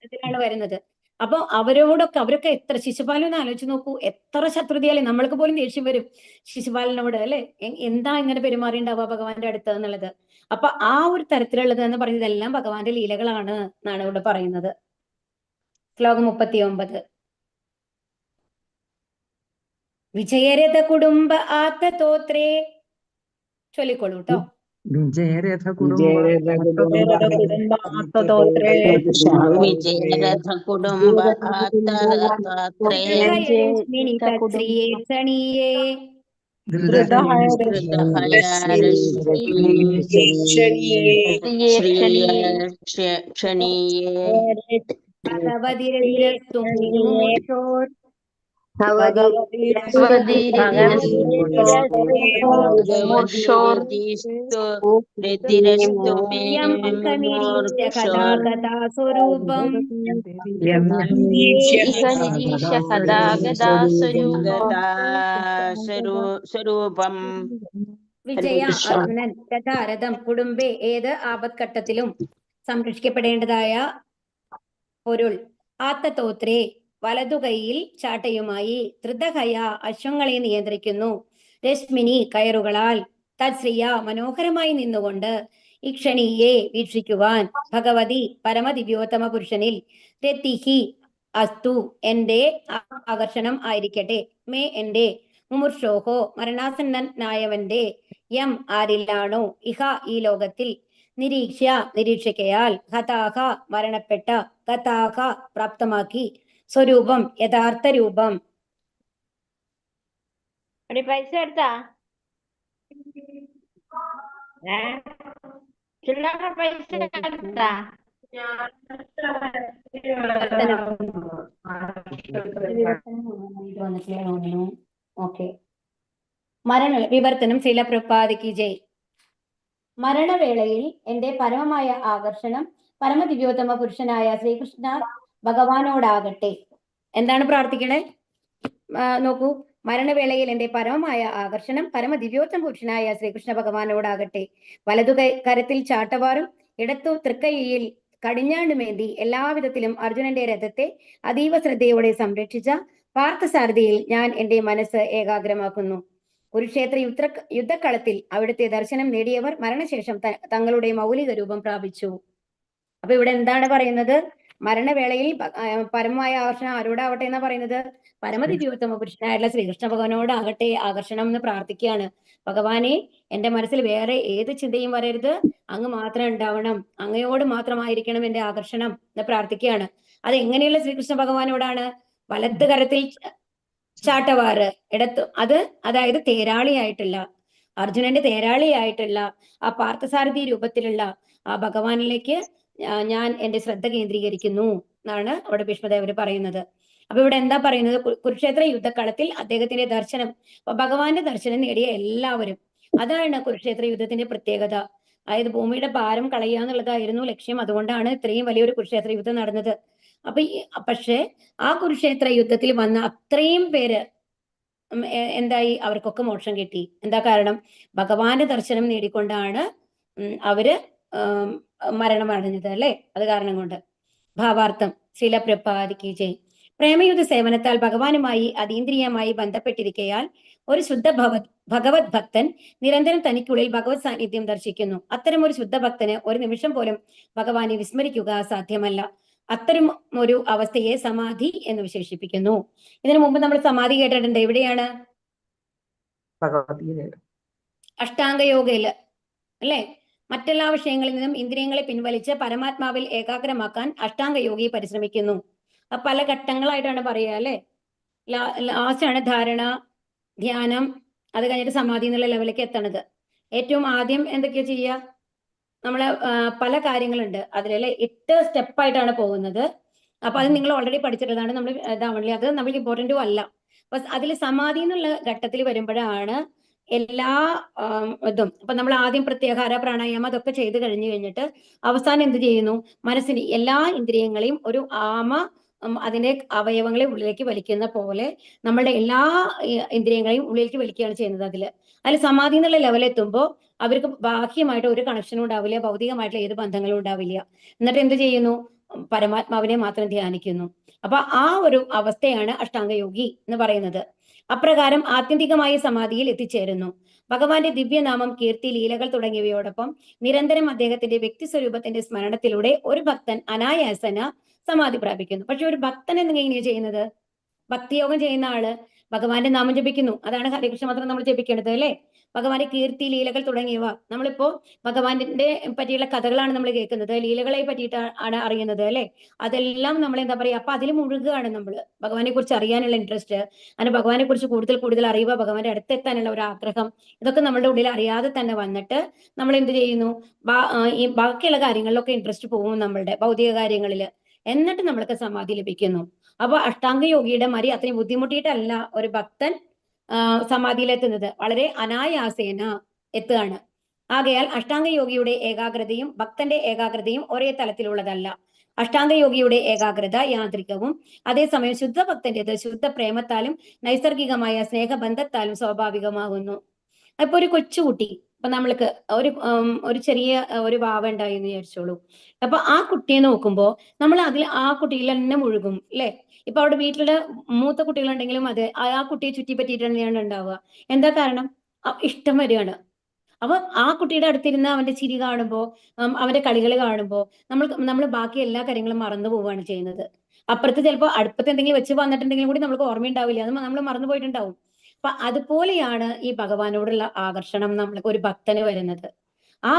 ഇതിലാണ് വരുന്നത്. അപ്പൊ അവരൊക്കെ എത്ര, ശിശുപാലൻ ഒന്ന് ആലോചിച്ച് നോക്കൂ, എത്ര ശത്രുതയല്ലേ. നമ്മൾക്ക് പോലും ദേഷ്യം വരും ശിശുപാലനോട്, അല്ലെ. എന്താ ഇങ്ങനെ പെരുമാറിണ്ടാവുക ഭഗവാന്റെ അടുത്ത് എന്നുള്ളത്. അപ്പൊ ആ ഒരു തരത്തിലുള്ളത് എന്ന് പറയുന്നത് എല്ലാം ഭഗവാന്റെ ലീലകളാണ് എന്നാണ് ഇവിടെ പറയുന്നത്. ശ്ലോകം 39. വിജയരഥ കുടുംബ ആത്തതോത്രേ ചൊല്ലിക്കോളൂ കേട്ടോ. വിജയരഥ കുടുംബ വിജയരഥ കുടുംബ ആത്തതോത്രേ വിജയരഥ കുടുംബ ആത്താത്രേ ധൃതഹയരശ്മിനി തത്ശ്രിയേ ക്ഷണീയേ ക്ഷണീയേ ഭഗവതിരതിരസ്തും മുമുക്ഷോർ യം കനിരീശ്യ കഥാഗതാ സ്വരൂപം സ്വരൂപം. വിജയ അർജുനൻ രഥാരഥം കുടുംബെ ഏത് ആപത്ഘട്ടത്തിലും സംരക്ഷിക്കപ്പെടേണ്ടതായ പൊരുൾ ആത്തതോത്രേ വലതുകൈയിൽ ചാട്ടയുമായി ധൃതഹയ അശ്വങ്ങളെ നിയന്ത്രിക്കുന്നു രശ്മിനി കയറുകളാൽ തത്ശ്രിയ മനോഹരമായി നിന്നുകൊണ്ട് ഇക്ഷണീയെ വീക്ഷിക്കുവാൻ ഭഗവതി പരമദിവ്യോത്തമ പുരുഷനിൽ രതിഹി അസ്തു എന്റെ ആകർഷണം ആയിരിക്കട്ടെ മേ എന്റെ മുമുർഷോഹോ മരണാസന്നനായവന്റെ യം ആരില്ലാണോ ഇഹ ഈ ലോകത്തിൽ നിരീക്ഷിക്കയാൽ ഹതാഹ മരണപ്പെട്ട ഗതാഹ പ്രാപ്തമാക്കി സ്വരൂപം യഥാർത്ഥ രൂപം. പൈസ എടുത്താ ചില്ലറ പൈസ എടുത്താ ഓക്കെ. വിവർത്തനം ശ്രീല പ്രഭുപാദയ്ക്ക് ജയ്. മരണവേളയിൽ എന്റെ പരമമായ ആകർഷണം പരമദിവ്യോത്തമ പുരുഷനായ ശ്രീകൃഷ്ണ ഭഗവാനോടാകട്ടെ. എന്താണ് പ്രാർത്ഥിക്കണേ? നോക്കൂ, മരണവേളയിൽ എന്റെ പരമമായ ആകർഷണം പരമദിവ്യോത്തമ പുരുഷനായ ശ്രീകൃഷ്ണ ഭഗവാനോടാകട്ടെ. വലതു കരത്തിൽ ചാട്ടവാറും ഇടത്തു തൃക്കൈയിൽ കടിഞ്ഞാണ്ടുമേന്തി എല്ലാവിധത്തിലും അർജുനന്റെ രഥത്തെ അതീവ ശ്രദ്ധയോടെ സംരക്ഷിച്ച പാർത്ഥസാരഥിയിൽ ഞാൻ എന്റെ മനസ്സ് ഏകാഗ്രമാക്കുന്നു. കുരുക്ഷേത്ര യുദ്ധക്കളത്തിൽ അവിടുത്തെ ദർശനം നേടിയവർ മരണശേഷം തങ്ങളുടെ മൗലിക രൂപം പ്രാപിച്ചു. അപ്പൊ ഇവിടെ എന്താണ് പറയുന്നത്? മരണവേളയിൽ പരമമായ ആകർഷണം ആരോടാവട്ടെ എന്നാ പറയുന്നത്? പരമദിവ്യോത്തമ പുരുഷനായിട്ടുള്ള ശ്രീകൃഷ്ണ ഭഗവാനോടാകട്ടെ ആകർഷണം എന്ന് പ്രാർത്ഥിക്കുകയാണ്. ഭഗവാനെ, എന്റെ മനസ്സിൽ വേറെ ഏത് ചിന്തയും വരരുത്, അങ്ങ് മാത്രം ഉണ്ടാവണം, അങ്ങയോട് മാത്രമായിരിക്കണം എന്റെ ആകർഷണം എന്ന് പ്രാർത്ഥിക്കുകയാണ്. അത് എങ്ങനെയുള്ള ശ്രീകൃഷ്ണ ഭഗവാനോടാണ്? വലത്ത് കരത്തിൽ ചാട്ടവാറ് ഇടത്ത്, അതായത് തേരാളിയായിട്ടുള്ള അർജുനന്റെ തേരാളിയായിട്ടുള്ള ആ പാർത്ഥസാരഥി രൂപത്തിലുള്ള ആ ഭഗവാനിലേക്ക് ഞാൻ എന്റെ ശ്രദ്ധ കേന്ദ്രീകരിക്കുന്നു എന്നാണ് അവിടെ ഭീഷ്മദേവര് പറയുന്നത്. അപ്പൊ ഇവിടെ എന്താ പറയുന്നത്? കുരുക്ഷേത്ര യുദ്ധക്കളത്തിൽ അദ്ദേഹത്തിന്റെ ദർശനം, ഭഗവാന്റെ ദർശനം നേടിയ എല്ലാവരും, അതാണ് കുരുക്ഷേത്ര യുദ്ധത്തിന്റെ പ്രത്യേകത. അതായത് ഭൂമിയുടെ ഭാരം കളയുക എന്നുള്ളതായിരുന്നു ലക്ഷ്യം. അതുകൊണ്ടാണ് ഇത്രയും വലിയൊരു കുരുക്ഷേത്ര യുദ്ധം നടന്നത്. പക്ഷെ ആ കുരുക്ഷേത്ര യുദ്ധത്തിൽ വന്ന അത്രയും പേര് എന്തായി? അവർക്കൊക്കെ മോക്ഷം കിട്ടി. എന്താ കാരണം? ഭഗവാന്റെ ദർശനം നേടിക്കൊണ്ടാണ് അവര് മരണമടഞ്ഞത് അല്ലെ? അത് കാരണം കൊണ്ട്. ഭാവാർത്ഥം ശ്രീല പ്രഭുപാദയ്ക്ക് ജയ്. പ്രേമയുദ്ധ സേവനത്താൽ ഭഗവാനുമായി അതീന്ദ്രിയമായി ബന്ധപ്പെട്ടിരിക്കയാൽ ഒരു ശുദ്ധ ഭഗവത് ഭക്തൻ നിരന്തരം തനിക്കുള്ളിൽ ഭഗവത് സാന്നിധ്യം ദർശിക്കുന്നു. അത്തരം ഒരു ശുദ്ധ ഭക്തന് ഒരു നിമിഷം പോലും ഭഗവാനെ വിസ്മരിക്കുക സാധ്യമല്ല. അത്തരം ഒരു അവസ്ഥയെ സമാധി എന്ന് വിശേഷിപ്പിക്കുന്നു. ഇതിനു മുമ്പ് നമ്മൾ സമാധി കേട്ടിട്ടുണ്ട്. എവിടെയാണ്? അഷ്ടാംഗയോഗയില് അല്ലെ? മറ്റെല്ലാ വിഷയങ്ങളിൽ നിന്നും ഇന്ദ്രിയങ്ങളെ പിൻവലിച്ച് പരമാത്മാവിൽ ഏകാഗ്രമാക്കാൻ അഷ്ടാംഗയോഗി പരിശ്രമിക്കുന്നു. പല ഘട്ടങ്ങളായിട്ടാണ് പറയുക അല്ലെ? ലാസ്റ്റാണ് ധാരണ, ധ്യാനം, അത് കഴിഞ്ഞിട്ട് സമാധി എന്നുള്ള ലെവലിലേക്ക് എത്തണത്. ഏറ്റവും ആദ്യം എന്തൊക്കെയാ ചെയ്യുക? നമ്മള് പല കാര്യങ്ങളുണ്ട് അതിലല്ലേ, 8 സ്റ്റെപ്പായിട്ടാണ് പോകുന്നത്. അപ്പൊ അത് നിങ്ങൾ ഓൾറെഡി പഠിച്ചിട്ടുള്ളതാണ്. നമ്മൾ ഇതാവണില്ല, അത് നമ്മൾക്ക് ഇമ്പോർട്ടന്റും അല്ല. അപ്പൊ അതിൽ സമാധി എന്നുള്ള ഘട്ടത്തിൽ വരുമ്പോഴാണ് എല്ലാ ഇതും. അപ്പൊ നമ്മൾ ആദ്യം പ്രത്യാഹാര, പ്രാണായാമം അതൊക്കെ ചെയ്ത് കഴിഞ്ഞിട്ട് അവസാനം എന്ത് ചെയ്യുന്നു? മനസ്സിന് എല്ലാ ഇന്ദ്രിയങ്ങളെയും ഒരു ആമ അതിന്റെ അവയവങ്ങളെ ഉള്ളിലേക്ക് വലിക്കുന്ന പോലെ നമ്മളുടെ എല്ലാ ഇന്ദ്രിയങ്ങളെയും ഉള്ളിലേക്ക് വലിക്കുകയാണ് ചെയ്യുന്നത്. അതിൽ സമാധി എന്നുള്ള ലെവലെത്തുമ്പോൾ അവർക്ക് ബാഹ്യമായിട്ട് ഒരു കണക്ഷനും ഉണ്ടാവില്ല, ഭൗതികമായിട്ടുള്ള ഏത് ബന്ധങ്ങളും ഉണ്ടാവില്ല. എന്നിട്ട് എന്ത് ചെയ്യുന്നു? പരമാത്മാവിനെ മാത്രം ധ്യാനിക്കുന്നു. അപ്പൊ ആ ഒരു അവസ്ഥയാണ് അഷ്ടാംഗയോഗി എന്ന് പറയുന്നത്. അപ്രകാരം ആത്യന്തികമായ സമാധിയിൽ എത്തിച്ചേരുന്നു. ഭഗവാന്റെ ദിവ്യനാമം, കീർത്തി, ലീലകൾ തുടങ്ങിയവയോടൊപ്പം നിരന്തരം അദ്ദേഹത്തിന്റെ വ്യക്തി സ്വരൂപത്തിന്റെ സ്മരണത്തിലൂടെ ഒരു ഭക്തൻ അനായാസന സമാധി പ്രാപിക്കുന്നു. പക്ഷെ ഒരു ഭക്തൻ എങ്ങനെയാ ചെയ്യുന്നത്? ഭക്തിയോഗം ചെയ്യുന്ന ആള് ഭഗവാന്റെ നാമം ജപിക്കുന്നു. അതാണ് ഹരികൃഷ്ണ മന്ത്രം നമ്മൾ ജപിക്കേണ്ടത് അല്ലെ? ഭഗവാന്റെ കീർത്തി, ലീലകൾ തുടങ്ങിയവ. നമ്മളിപ്പോ ഭഗവാന്റെ പറ്റിയുള്ള കഥകളാണ് നമ്മൾ കേൾക്കുന്നത്, ലീലകളെ പറ്റിയിട്ട് ആണ് അറിയുന്നത് അല്ലെ. അതെല്ലാം നമ്മൾ എന്താ പറയാ, അപ്പൊ അതിൽ മുഴുകുകയാണ് നമ്മൾ. ഭഗവാനെ കുറിച്ച് അറിയാനുള്ള ഇൻട്രസ്റ്റ്, അങ്ങനെ ഭഗവാനെ കുറിച്ച് കൂടുതൽ അറിയുക, ഭഗവാന്റെ അടുത്തെത്താനുള്ള ഒരു ആഗ്രഹം, ഇതൊക്കെ നമ്മുടെ ഉള്ളിൽ അറിയാതെ തന്നെ വന്നിട്ട് നമ്മൾ എന്ത് ചെയ്യുന്നു, ഈ ബാക്കിയുള്ള കാര്യങ്ങളിലൊക്കെ ഇൻട്രസ്റ്റ് പോകും, നമ്മളുടെ ഭൗതിക കാര്യങ്ങളിൽ. എന്നിട്ട് നമ്മൾക്ക് സമാധി ലഭിക്കുന്നു. അപ്പൊ അഷ്ടാംഗ യോഗിയുടെ മാതിരി അത്രയും ബുദ്ധിമുട്ടിയിട്ടല്ല ഒരു ഭക്തൻ സമാധിയിലെത്തുന്നത്, വളരെ അനായാസേന എത്തുകയാണ്. ആകയാൽ അഷ്ടാംഗ യോഗിയുടെ ഏകാഗ്രതയും ഭക്തന്റെ ഏകാഗ്രതയും ഒരേ തലത്തിലുള്ളതല്ല. അഷ്ടാംഗ യോഗിയുടെ ഏകാഗ്രത യാന്ത്രികവും, അതേസമയം ശുദ്ധ ഭക്തന്റേത് ശുദ്ധ പ്രേമത്താലും നൈസർഗികമായ സ്നേഹബന്ധത്താലും സ്വാഭാവികമാകുന്നു. അപ്പൊ ഒരു കൊച്ചുകുട്ടി, ഇപ്പൊ നമ്മൾക്ക് ഒരു ചെറിയ ഒരു വാവ ഉണ്ടായി എന്ന് വിചാരിച്ചോളൂ. അപ്പൊ ആ കുട്ടിയെ നോക്കുമ്പോ നമ്മൾ ആ കുട്ടിയിൽ തന്നെ മുഴുകും അല്ലെ. ഇപ്പൊ അവിടെ വീട്ടിലെ മൂത്ത കുട്ടികളുണ്ടെങ്കിലും അതെ, ആ കുട്ടിയെ ചുറ്റിപ്പറ്റിയിട്ട് തന്നെയാണ് ഉണ്ടാവുക. എന്താ കാരണം? ഇഷ്ടം വരികയാണ്. അപ്പൊ ആ കുട്ടിയുടെ അടുത്തിരുന്ന് അവന്റെ ചിരി കാണുമ്പോ, അവന്റെ കളികൾ കാണുമ്പോ നമ്മൾ ബാക്കി എല്ലാ കാര്യങ്ങളും മറന്നു പോവുകയാണ് ചെയ്യുന്നത്. അപ്പുറത്ത് ചിലപ്പോൾ അടുപ്പത്ത് എന്തെങ്കിലും വെച്ച് വന്നിട്ടുണ്ടെങ്കിലും കൂടി നമുക്ക് ഓർമ്മയുണ്ടാവില്ല, അത് നമ്മൾ മറന്നു പോയിട്ടുണ്ടാവും. അപ്പൊ അതുപോലെയാണ് ഈ ഭഗവാനോടുള്ള ആകർഷണം നമ്മൾക്ക് ഒരു ഭക്തന് വരുന്നത്. ആ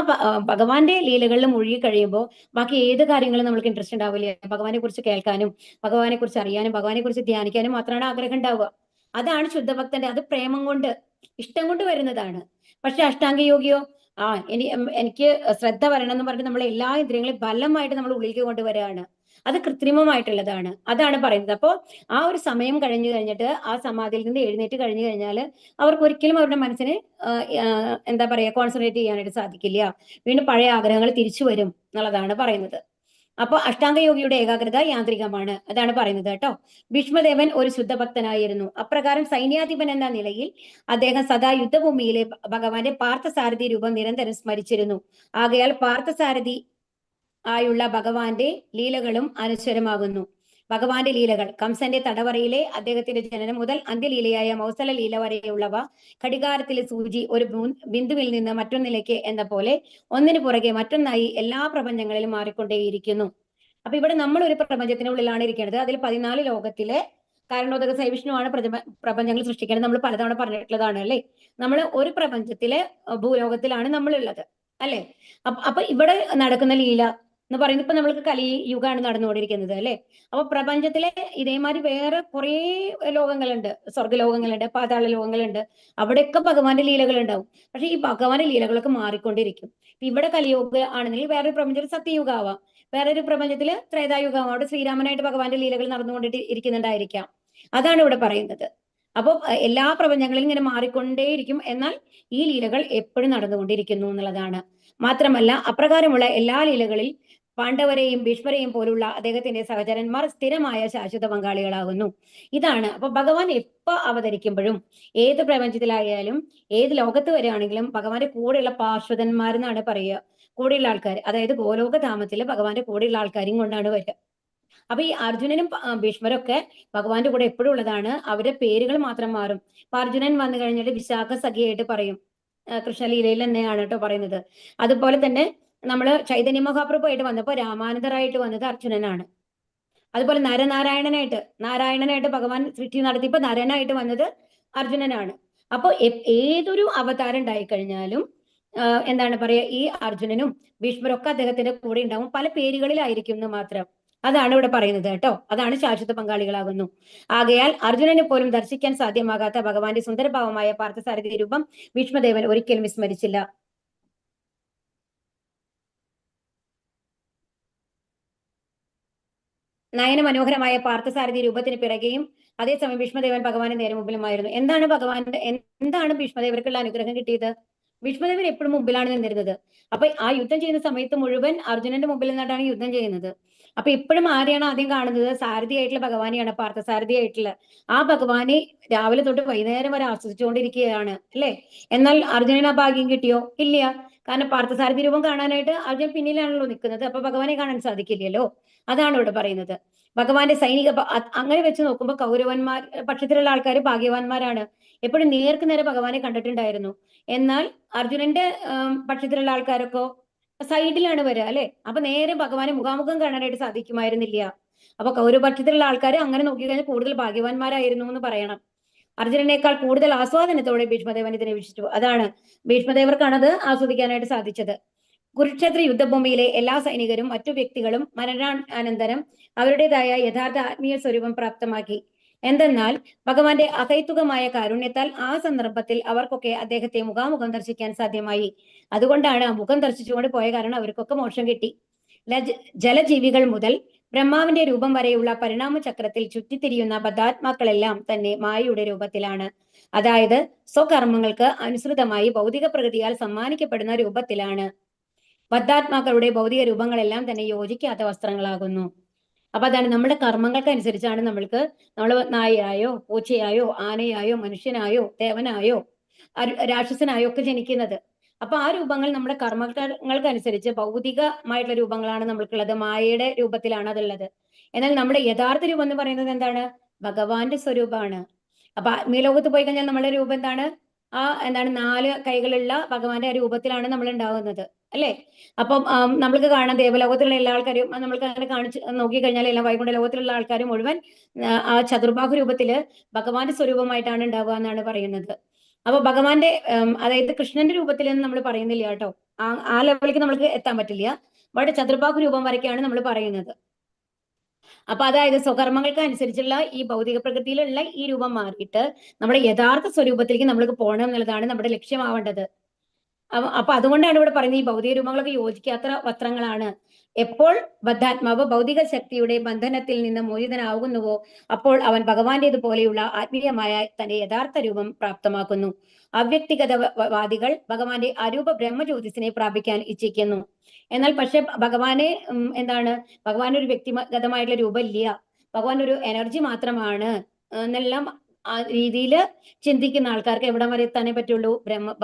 ഭഗവാന്റെ ലീലകളിൽ മുഴുകി കഴിയുമ്പോൾ ബാക്കി ഏത് കാര്യങ്ങളും നമ്മൾക്ക് ഇൻട്രസ്റ്റ് ഉണ്ടാവില്ല. ഭഗവാനെ കുറിച്ച് കേൾക്കാനും ഭഗവാനെ കുറിച്ച് അറിയാനും ഭഗവാനെ കുറിച്ച് ധ്യാനിക്കാനും മാത്രമാണ് ആഗ്രഹം ഉണ്ടാവുക. അതാണ് ശുദ്ധഭക്തന്റെ, അത് പ്രേമം കൊണ്ട് ഇഷ്ടം കൊണ്ട് വരുന്നതാണ്. പക്ഷെ അഷ്ടാംഗ യോഗിയോ എനിക്ക് ശ്രദ്ധ വരണം എന്ന് പറഞ്ഞിട്ട് നമ്മൾ എല്ലാ ഇന്ദ്രിയങ്ങളെയും ബലമായിട്ട് നമ്മൾ ഉള്ളിലേക്ക് കൊണ്ടുവരികയാണ്. അത് കൃത്രിമമായിട്ടുള്ളതാണ്. അതാണ് പറയുന്നത്. അപ്പോൾ ആ ഒരു സമയം കഴിഞ്ഞിട്ട് ആ സമാധിയിൽ നിന്ന് എഴുന്നേറ്റ് കഴിഞ്ഞു കഴിഞ്ഞാൽ അവർക്ക് ഒരിക്കലും അവരുടെ മനസ്സിനെ എന്താ പറയാ, കോൺസെൻട്രേറ്റ് ചെയ്യാനായിട്ട് സാധിക്കില്ല. വീണ്ടും പഴയ ആഗ്രഹങ്ങൾ തിരിച്ചു വരും എന്നുള്ളതാണ് പറയുന്നത്. അപ്പൊ അഷ്ടാംഗ യോഗിയുടെ ഏകാഗ്രത യാന്ത്രികമാണ്, അതാണ് പറയുന്നത് കേട്ടോ. ഭീഷ്മദേവൻ ഒരു ശുദ്ധഭക്തനായിരുന്നു. അപ്രകാരം സൈന്യാധിപൻ എന്ന നിലയിൽ അദ്ദേഹം സദാ യുദ്ധഭൂമിയിലെ ഭഗവാന്റെ പാർത്ഥസാരഥി രൂപം നിരന്തരം സ്മരിച്ചിരുന്നു. ആകയാൽ പാർത്ഥസാരഥി ആയുള്ള ഭഗവാന്റെ ലീലകളും അനശ്വരമാകുന്നു. ഭഗവാന്റെ ലീലകൾ കംസന്റെ തടവറയിലെ അദ്ദേഹത്തിന്റെ ജനനം മുതൽ അന്ത്യലീലയായ മൗസല ലീല വരെയുള്ളവ ഘടികാരത്തിലെ സൂചി ഒരു ബിന്ദുവിൽ നിന്ന് മറ്റൊന്നിലേക്ക് എന്ന പോലെ ഒന്നിനു പുറകെ മറ്റൊന്നായി എല്ലാ പ്രപഞ്ചങ്ങളിലും മാറിക്കൊണ്ടേയിരിക്കുന്നു. അപ്പൊ ഇവിടെ നമ്മൾ ഒരു പ്രപഞ്ചത്തിനുള്ളിലാണ് ഇരിക്കുന്നത്. അതിൽ 14 ലോകത്തിലെ കാരണോദക സൈവിഷ്ണുവാണ് പ്രപഞ്ചങ്ങൾ സൃഷ്ടിക്കുന്നത്. നമ്മൾ പലതവണ പറഞ്ഞിട്ടുള്ളതാണ് അല്ലെ. നമ്മൾ ഒരു പ്രപഞ്ചത്തിലെ ഭൂലോകത്തിലാണ് നമ്മളുള്ളത് അല്ലെ. അപ്പൊ ഇവിടെ നടക്കുന്ന ലീല എന്ന് പറയുന്നത് ഇപ്പൊ നമ്മൾക്ക് കലിയുഗമാണ് നടന്നുകൊണ്ടിരിക്കുന്നത് അല്ലെ. അപ്പൊ പ്രപഞ്ചത്തിലെ ഇതേമാതിരി വേറെ കുറെ ലോകങ്ങളുണ്ട്, സ്വർഗ്ഗലോകങ്ങളുണ്ട്, പാതാള ലോകങ്ങളുണ്ട്. അവിടെയൊക്കെ ഭഗവാന്റെ ലീലകൾ ഉണ്ടാവും. പക്ഷെ ഈ ഭഗവാന്റെ ലീലകളൊക്കെ മാറിക്കൊണ്ടിരിക്കും. ഇവിടെ കലിയുഗ ആണെന്നെങ്കിൽ വേറൊരു പ്രപഞ്ചത്തിൽ സത്യയുഗ ആവാം, വേറൊരു പ്രപഞ്ചത്തില് ത്രേതായുഗം ആവാം. അവിടെ ശ്രീരാമനായിട്ട് ഭഗവാന്റെ ലീലകൾ നടന്നുകൊണ്ടിട്ട് ഇരിക്കുന്നുണ്ടായിരിക്കാം. അതാണ് ഇവിടെ പറയുന്നത്. അപ്പോൾ എല്ലാ പ്രപഞ്ചങ്ങളിലും ഇങ്ങനെ മാറിക്കൊണ്ടേയിരിക്കും, എന്നാൽ ഈ ലീലകൾ എപ്പോഴും നടന്നുകൊണ്ടിരിക്കുന്നു എന്നുള്ളതാണ്. മാത്രമല്ല അപ്രകാരമുള്ള എല്ലാ ലീലകളിൽ പാണ്ഡവരെയും ഭീഷ്മരെയും പോലുള്ള അദ്ദേഹത്തിന്റെ സഹചരന്മാർ സ്ഥിരമായ ശാശ്വത പങ്കാളികളാകുന്നു. ഇതാണ്. അപ്പൊ ഭഗവാൻ എപ്പോ അവതരിക്കുമ്പോഴും ഏത് പ്രപഞ്ചത്തിലായാലും ഏത് ലോകത്ത് വരികയാണെങ്കിലും ഭഗവാന്റെ കൂടെയുള്ള പാർശ്വതന്മാരെന്നാണ് പറയുക. കൂടെയുള്ള ആൾക്കാർ, അതായത് ഗോലോകധാമത്തില് ഭഗവാന്റെ കൂടെയുള്ള ആൾക്കാരും കൊണ്ടാണ് വരിക. അപ്പൊ ഈ അർജുനനും ഭീഷ്മരൊക്കെ ഭഗവാന്റെ കൂടെ എപ്പോഴും ഉള്ളതാണ്. അവരുടെ പേരുകൾ മാത്രം മാറും. അപ്പൊ അർജുനൻ വന്നു കഴിഞ്ഞിട്ട് വിശാഖ സഖിയായിട്ട് പറയും, കൃഷ്ണലീലയിൽ തന്നെയാണ് കേട്ടോ പറയുന്നത്. അതുപോലെ തന്നെ നമ്മള് ചൈതന്യ മഹാപ്രഭുവായിട്ട് വന്നപ്പോ രാമാനന്ദറായിട്ട് വന്നത് അർജുനനാണ്. അതുപോലെ നാരായണനായിട്ട് ഭഗവാൻ സൃഷ്ടി നടത്തിയപ്പോ നരനായിട്ട് വന്നത് അർജുനനാണ്. അപ്പൊ ഏതൊരു അവതാരം ഉണ്ടായിക്കഴിഞ്ഞാലും എന്താണ് പറയാ, ഈ അർജുനനും ഭീഷ്മരൊക്കെ അദ്ദേഹത്തിന്റെ കൂടെ ഉണ്ടാവും. പല പേരുകളിലായിരിക്കും എന്ന് മാത്രം. അതാണ് ഇവിടെ പറയുന്നത് കേട്ടോ. അതാണ് ശാശ്വത പങ്കാളികളാകുന്നു. ആകയാൽ അർജുനനെ പോലും ദർശിക്കാൻ സാധ്യമാകാത്ത ഭഗവാന്റെ സുന്ദരഭാവമായ പാർത്ഥസാരഥി രൂപം ഭീഷ്മദേവൻ ഒരിക്കലും വിസ്മരിച്ചില്ല. നയന മനോഹരമായ പാർത്ഥസാരഥി രൂപത്തിന് പിറകെയും അതേസമയം ഭീഷ്മദേവൻ ഭഗവാന്റെ നേരെ മുമ്പിലുമായിരുന്നു. എന്താണ് ഭീഷ്മദേവർക്കുള്ള അനുഗ്രഹം കിട്ടിയത്? ഭീഷ്മദേവൻ എപ്പോഴും മുമ്പിലാണ് നിന്നിരുന്നത്. അപ്പൊ ആ യുദ്ധം ചെയ്യുന്ന സമയത്ത് മുഴുവൻ അർജുനന്റെ മുമ്പിൽ നിന്നിട്ടാണ് യുദ്ധം ചെയ്യുന്നത്. അപ്പൊ എപ്പോഴും ആരെയാണ് ആദ്യം കാണുന്നത്? സാരഥിയായിട്ടുള്ള ഭഗവാനെയാണ്, പാർത്ഥസാരഥിയായിട്ടുള്ള ആ ഭഗവാനെ രാവിലെ തൊട്ട് വൈകുന്നേരം വരെ ആസ്വദിച്ചുകൊണ്ടിരിക്കുകയാണ് അല്ലെ. എന്നാൽ അർജുനന് ആ ഭാഗ്യം കിട്ടിയോ? ഇല്ല. കാരണം പാർത്ഥസാരഥി രൂപം കാണാനായിട്ട് അർജുനൻ പിന്നിലാണല്ലോ നിൽക്കുന്നത്. അപ്പൊ ഭഗവാനെ കാണാൻ സാധിക്കില്ലല്ലോ. അതാണ് ഇവിടെ പറയുന്നത്. ഭഗവാന്റെ സൈനിക അങ്ങനെ വെച്ച് നോക്കുമ്പോൾ കൗരവന്മാർ പക്ഷത്തിലുള്ള ആൾക്കാർ ഭാഗ്യവാന്മാരാണ്. എപ്പോഴും നേർക്ക് നേരെ ഭഗവാനെ കണ്ടിട്ടുണ്ടായിരുന്നു. എന്നാൽ അർജുനന്റെ പക്ഷത്തിലുള്ള ആൾക്കാരൊക്കെ സൈഡിലാണ് വരിക അല്ലെ. അപ്പൊ നേരെ ഭഗവാനെ മുഖാമുഖം കാണാനായിട്ട് സാധിക്കുമായിരുന്നില്ല. അപ്പൊ കൗരവപക്ഷത്തിലുള്ള ആൾക്കാർ അങ്ങനെ നോക്കിക്കഴിഞ്ഞാൽ കൂടുതൽ ഭാഗ്യവാന്മാരായിരുന്നു എന്ന് പറയണം. അർജുനനേക്കാൾ കൂടുതൽ ആസ്വാദനത്തോടെ ഭീഷ്മദേവൻ ഇതിനെ വീക്ഷിച്ചു. അതാണ് ഭീഷ്മദേവർക്കാണ് അത് ആസ്വദിക്കാനായിട്ട് സാധിച്ചത്. കുരുക്ഷേത്ര യുദ്ധഭൂമിയിലെ എല്ലാ സൈനികരും മറ്റു വ്യക്തികളും മരണാനന്തരം അവരുടേതായ യഥാർത്ഥ ആത്മീയ സ്വരൂപം പ്രാപ്തമാക്കി. എന്തെന്നാൽ ഭഗവാന്റെ അഹൈതുകമായ കാരുണ്യത്താൽ ആ സന്ദർഭത്തിൽ അവർക്കൊക്കെ അദ്ദേഹത്തെ മുഖാമുഖം ദർശിക്കാൻ സാധ്യമായി. അതുകൊണ്ടാണ് ആ മുഖം ദർശിച്ചുകൊണ്ട് പോയ കാരണം അവർക്കൊക്കെ മോക്ഷം കിട്ടി. ജലജീവികൾ മുതൽ ബ്രഹ്മാവിന്റെ രൂപം വരെയുള്ള പരിണാമ ചക്രത്തിൽ ചുറ്റിത്തിരിയുന്ന ബദ്ധാത്മാക്കളെല്ലാം തന്നെ മായയുടെ രൂപത്തിലാണ്. അതായത് സ്വകർമ്മങ്ങൾക്ക് അനുസൃതമായി ഭൗതിക പ്രകൃതിയാൽ സമ്മാനിക്കപ്പെടുന്ന രൂപത്തിലാണ്. ബദ്ധാത്മാക്കളുടെ ഭൗതിക രൂപങ്ങളെല്ലാം തന്നെ യോജിക്കാത്ത വസ്ത്രങ്ങളാകുന്നു. അപ്പൊ അതാണ് നമ്മുടെ കർമ്മങ്ങൾക്ക് അനുസരിച്ചാണ് നമ്മൾ നായയായോ പൂച്ചയായോ ആനയായോ മനുഷ്യനായോ ദേവനായോ രാക്ഷസനായോ ഒക്കെ ജനിക്കുന്നത്. അപ്പൊ ആ രൂപങ്ങൾ നമ്മുടെ കർമ്മങ്ങൾക്കനുസരിച്ച് ഭൗതികമായിട്ടുള്ള രൂപങ്ങളാണ് നമ്മൾക്കുള്ളത്. മായയുടെ രൂപത്തിലാണ് അതുള്ളത്. എന്നാൽ നമ്മുടെ യഥാർത്ഥ രൂപം എന്ന് പറയുന്നത് എന്താണ്? ഭഗവാന്റെ സ്വരൂപമാണ്. അപ്പൊ ആത്മീയലോകത്ത് പോയി കഴിഞ്ഞാൽ നമ്മുടെ രൂപം എന്താണ്? എന്താണ് 4 കൈകളുള്ള ഭഗവാന്റെ രൂപത്തിലാണ് നമ്മൾ ഉണ്ടാകുന്നത്, അല്ലെ? അപ്പം നമ്മൾക്ക് കാണാം ദേവലോകത്തിലുള്ള എല്ലാ ആൾക്കാരും നമ്മൾക്ക് അങ്ങനെ കാണിച്ച് നോക്കിക്കഴിഞ്ഞാൽ എല്ലാം വൈകുണ്ഠ ലോകത്തിലുള്ള ആൾക്കാർ മുഴുവൻ ആ ചതുർബാഹു രൂപത്തില് ഭഗവാന്റെ സ്വരൂപമായിട്ടാണ് ഉണ്ടാവുക എന്നാണ് പറയുന്നത്. അപ്പൊ ഭഗവാന്റെ അതായത് കൃഷ്ണന്റെ രൂപത്തിൽ എന്ന് നമ്മൾ പറയുന്നില്ല കേട്ടോ. ആ ലെവലിലേക്ക് നമ്മൾക്ക് എത്താൻ പറ്റില്ല. ബട്ട് ചതുർബാഹു രൂപം വരയ്ക്കാണ് നമ്മൾ പറയുന്നത്. അപ്പൊ അതായത് സ്വകർമ്മങ്ങൾക്ക് അനുസരിച്ചുള്ള ഈ ഭൗതിക പ്രകൃതിയിലുള്ള ഈ രൂപം മാറിയിട്ട് നമ്മുടെ യഥാർത്ഥ സ്വരൂപത്തിലേക്ക് നമ്മൾക്ക് പോകണം എന്നുള്ളതാണ് നമ്മുടെ ലക്ഷ്യമാവേണ്ടത്. അപ്പൊ അതുകൊണ്ടാണ് ഇവിടെ പറയുന്നത് ഈ ഭൗതിക രൂപങ്ങളൊക്കെ യോജിക്കാത്ത വസ്ത്രങ്ങളാണ്. എപ്പോൾ ബദ്ധാത്മാവ് ഭൗതിക ശക്തിയുടെ ബന്ധനത്തിൽ നിന്ന് മോചിതനാകുന്നുവോ അപ്പോൾ അവൻ ഭഗവാന്റേതുപോലെയുള്ള ആത്മീയമായ തന്റെ യഥാർത്ഥ രൂപം പ്രാപ്തമാക്കുന്നു. അവ്യക്തിഗതവാദികൾ ഭഗവാന്റെ അരൂപ ബ്രഹ്മജ്യോതിസിനെ പ്രാപിക്കാൻ ഇച്ഛിക്കുന്നു. എന്നാൽ പക്ഷെ ഭഗവാനെ ഭഗവാൻ ഒരു വ്യക്തിഗതമായിട്ടുള്ള രൂപം ഇല്ല, ഭഗവാൻ ഒരു എനർജി മാത്രമാണ് എന്നെല്ലാം ആ രീതിയിൽ ചിന്തിക്കുന്ന ആൾക്കാർക്ക് എവിടം വരെ എത്താനേ പറ്റുള്ളൂ?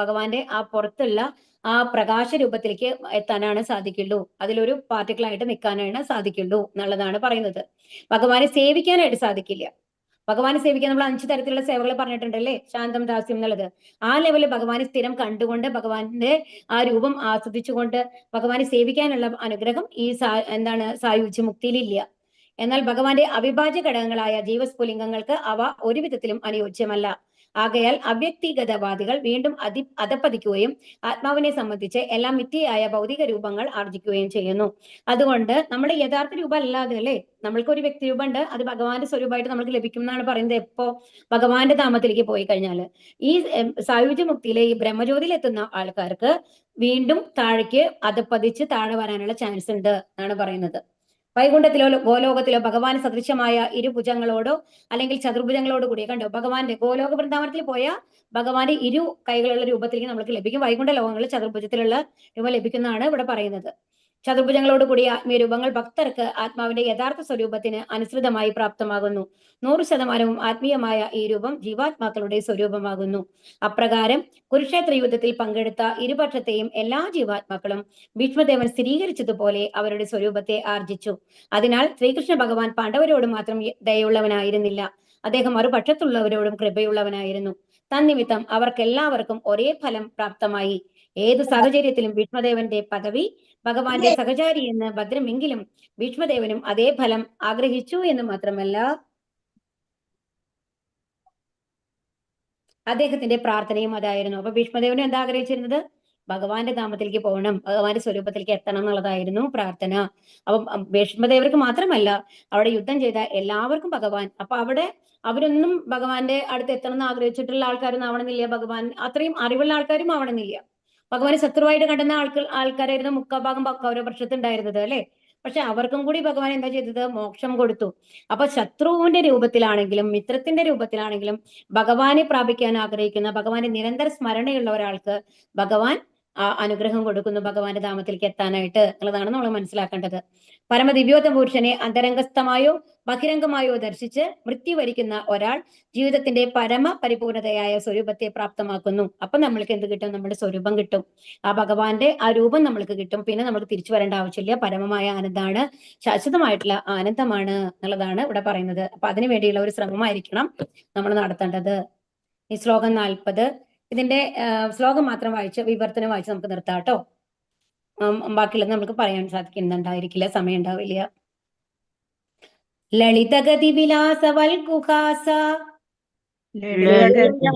ഭഗവാന്റെ ആ പുറത്തുള്ള ആ പ്രകാശ രൂപത്തിലേക്ക് എത്താനാണ് സാധിക്കുള്ളൂ. അതിലൊരു പാർട്ടിക്കിളായിട്ട് നിൽക്കാനാണ് സാധിക്കുള്ളൂ എന്നുള്ളതാണ് പറയുന്നത്. ഭഗവാനെ സേവിക്കാനായിട്ട് സാധിക്കില്ല. ഭഗവാനെ സേവിക്കാൻ നമ്മൾ 5 തരത്തിലുള്ള സേവകൾ പറഞ്ഞിട്ടുണ്ടല്ലേ, ശാന്തം ദാസ്യം എന്നുള്ളത്. ആ ലെവലിൽ ഭഗവാനെ സ്ഥിരം കണ്ടുകൊണ്ട് ഭഗവാന്റെ ആ രൂപം ആസ്വദിച്ചുകൊണ്ട് ഭഗവാനെ സേവിക്കാനുള്ള അനുഗ്രഹം ഈ സായുജ്യ മുക്തിയിലില്ല. എന്നാൽ ഭഗവാന്റെ അവിഭാജ്യ ഘടകങ്ങളായ ജീവസ്ഫുലിംഗങ്ങൾക്ക് അവ ഒരു വിധത്തിലും അനുയോജ്യമല്ല. ആകയാൽ അവ്യക്തിഗതവാദികൾ വീണ്ടും അധപ്പതിക്കുകയും ആത്മാവിനെ സംബന്ധിച്ച് എല്ലാം മിഥ്യയായ ഭൗതിക രൂപങ്ങൾ ആർജിക്കുകയും ചെയ്യുന്നു. അതുകൊണ്ട് നമ്മുടെ യഥാർത്ഥ രൂപം അല്ലാതെ അല്ലേ, നമ്മൾക്ക് ഒരു വ്യക്തി രൂപം ഉണ്ട്, അത് ഭഗവാന്റെ സ്വരൂപമായിട്ട് നമുക്ക് ലഭിക്കും എന്നാണ് പറയുന്നത്. എപ്പോ? ഭഗവാന്റെ ധാമത്തിലേക്ക് പോയി കഴിഞ്ഞാൽ. ഈ സായുജ്യ മുക്തിയിലെ ഈ ബ്രഹ്മജ്യോതിയിൽ എത്തുന്ന ആൾക്കാർക്ക് വീണ്ടും താഴേക്ക് അധപ്പതിച്ച് താഴെ വരാനുള്ള ചാൻസ് ഉണ്ട് എന്നാണ് പറയുന്നത്. വൈകുണ്ഠത്തിലോ ഗോലോകത്തിലോ ഭഗവാൻ സദൃശമായ ഇരുഭുജങ്ങളോടോ അല്ലെങ്കിൽ ചതുർഭുജങ്ങളോടോ കൂടി കണ്ടോ, ഭഗവാന്റെ ഗോലോക വൃന്ദാവനത്തിൽ പോയ ഭഗവാന്റെ 2 കൈകളുള്ള രൂപത്തിലേക്ക് നമുക്ക് ലഭിക്കും. വൈകുണ്ഠ ലോകങ്ങളിൽ ചതുർഭുജത്തിലുള്ള രൂപം ലഭിക്കുന്നതാണ് ഇവിടെ പറയുന്നത്. ചതുർഭുജങ്ങളോട് കൂടിയ ആത്മീയ രൂപങ്ങൾ ഭക്തർക്ക് ആത്മാവിന്റെ യഥാർത്ഥ സ്വരൂപത്തിന് അനുസൃതമായി പ്രാപ്തമാകുന്നു. 100% ആത്മീയമായ ഈ രൂപം ജീവാത്മാക്കളുടെ സ്വരൂപമാകുന്നു. അപ്രകാരം കുരുക്ഷേത്ര യുദ്ധത്തിൽ പങ്കെടുത്ത ഇരുപക്ഷത്തെയും എല്ലാ ജീവാത്മാക്കളും ഭീഷ്മദേവൻ സ്ഥിരീകരിച്ചതുപോലെ അവരുടെ സ്വരൂപത്തെ ആർജിച്ചു. അതിനാൽ ശ്രീകൃഷ്ണ ഭഗവാൻ പാണ്ഡവരോട് മാത്രം ദയുള്ളവനായിരുന്നില്ല, അദ്ദേഹം മറുപക്ഷത്തുള്ളവരോടും കൃപയുള്ളവനായിരുന്നു. തന്നിമിത്തം അവർക്കെല്ലാവർക്കും ഒരേ ഫലം പ്രാപ്തമായി. ഏതു സാഹചര്യത്തിലും ഭീഷ്മദേവന്റെ പദവി ഭഗവാന്റെ സഹചാരി എന്ന് ഭദ്രമെങ്കിലും ഭീഷ്മദേവനും അതേ ഫലം ആഗ്രഹിച്ചു എന്ന് മാത്രമല്ല അദ്ദേഹത്തിന്റെ പ്രാർത്ഥനയും അതായിരുന്നു. അപ്പൊ ഭീഷ്മദേവനും എന്താ ആഗ്രഹിച്ചിരുന്നത്? ഭഗവാന്റെ ധാമത്തിലേക്ക് പോകണം, ഭഗവാന്റെ സ്വരൂപത്തിലേക്ക് എത്തണം എന്നുള്ളതായിരുന്നു പ്രാർത്ഥന. അപ്പം ഭീഷ്മദേവർക്ക് മാത്രമല്ല അവിടെ യുദ്ധം ചെയ്ത എല്ലാവർക്കും ഭഗവാൻ. അപ്പൊ അവിടെ അവരൊന്നും ഭഗവാന്റെ അടുത്ത് എത്തണം എന്ന് ആഗ്രഹിച്ചിട്ടുള്ള ആൾക്കാരൊന്നും ആവണമെന്നില്ല, ഭഗവാൻ അത്രയും അറിവുള്ള ആൾക്കാരും ആവണമെന്നില്ല. ഭഗവാനെ ശത്രുവായിട്ട് കണ്ടുന്ന ആൾക്കാരായിരുന്നു മുക്കാഭാഗം കൗരവപക്ഷത്ത് ഉണ്ടായിരുന്നത്, അല്ലെ? പക്ഷെ അവർക്കും കൂടി ഭഗവാൻ എന്താ ചെയ്തത്? മോക്ഷം കൊടുത്തു. അപ്പൊ ശത്രുവിന്റെ രൂപത്തിലാണെങ്കിലും മിത്രത്തിന്റെ രൂപത്തിലാണെങ്കിലും ഭഗവാനെ പ്രാപിക്കാൻ ആഗ്രഹിക്കുന്ന, ഭഗവാന്റെ നിരന്തര സ്മരണയുള്ള ഒരാൾക്ക് ഭഗവാൻ അനുഗ്രഹം കൊടുക്കുന്നു ഭഗവാന്റെ ധാമത്തിലേക്ക് എത്താനായിട്ട് എന്നുള്ളതാണ് നമ്മൾ മനസ്സിലാക്കേണ്ടത്. പരമദിവ്യോത്ത പുരുഷനെ അന്തരംഗസ്ഥമായോ ബഹിരംഗമായോ ദർശിച്ച് മൃത്യു വരിക്കുന്ന ഒരാൾ ജീവിതത്തിന്റെ പരമ പരിപൂർണതയായ സ്വരൂപത്തെ പ്രാപ്തമാക്കുന്നു. അപ്പൊ നമ്മൾക്ക് എന്ത് കിട്ടും? നമ്മുടെ സ്വരൂപം കിട്ടും. ആ ഭഗവാന്റെ ആ രൂപം നമ്മൾക്ക് കിട്ടും. പിന്നെ നമുക്ക് തിരിച്ചു വരേണ്ട ആവശ്യമില്ല. പരമമായ ആനന്ദമാണ്, ശാശ്വതമായിട്ടുള്ള ആനന്ദമാണ് എന്നുള്ളതാണ് ഇവിടെ പറയുന്നത്. അപ്പൊ അതിനു വേണ്ടിയുള്ള ഒരു ശ്രമമായിരിക്കണം നമ്മൾ നടത്തേണ്ടത്. ഈ ശ്ലോകം 40, ഇതിന്റെ ശ്ലോകം മാത്രം വായിച്ച് വിവർത്തനം വായിച്ച് നമുക്ക് നിർത്താം കേട്ടോ. ബാക്കിയുള്ളത് നമുക്ക് പറയാൻ സാധിക്കുന്നുണ്ടായിരിക്കില്ല, സമയം ഉണ്ടാവില്ല. ലളിതഗതി വിലാസ വൽഗുഹാസ ലളിതഗതി